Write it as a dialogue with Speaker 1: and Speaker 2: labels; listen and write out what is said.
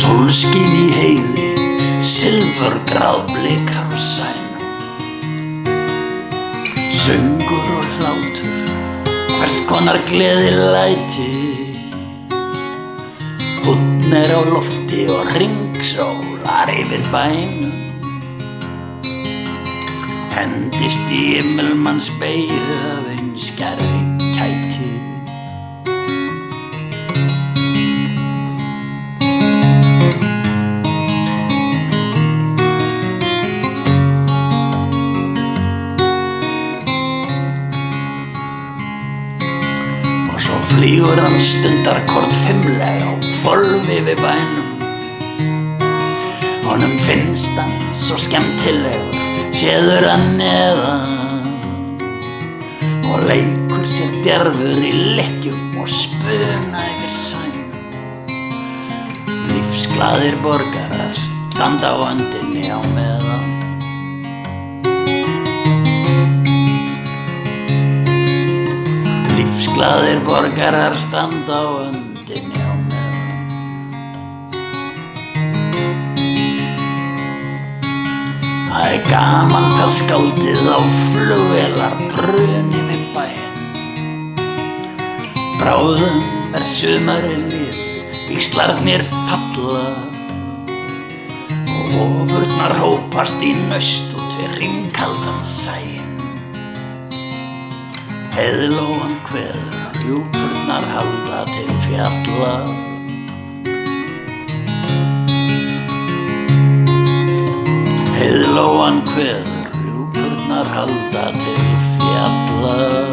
Speaker 1: Sólskin í heiði, silfurgráð blikar á sænum. Söngur og hlátur, hvers konar gleðilæti. Húnn á lofti og hringsólar yfir bænum. Hendist í himmelmanns beygju af einskærri kæti. Flýgur hann stundarkorn fimmlega á hvolfi við bænum. Honum finnst hann svo skemmtilegur, séður hann neðan og leikur sér djarfur í lekkjum og spuna yfir sænum. Lífsglaðir borgarar standa á öndinni á meðan. Lífsglaðir borgarar standa á öndinni á meðan. Það gamalt skáldið á flugvélar bruni við bæinn. Bráðum sumarið liðið, víxlarnir falla og ofurnar hópast í naust út við hringkaldan sæinn. Heiðlóan kveður, rjúpurnar halda til fjalla. Heiðlóan kveður, rjúpurnar halda til fjalla.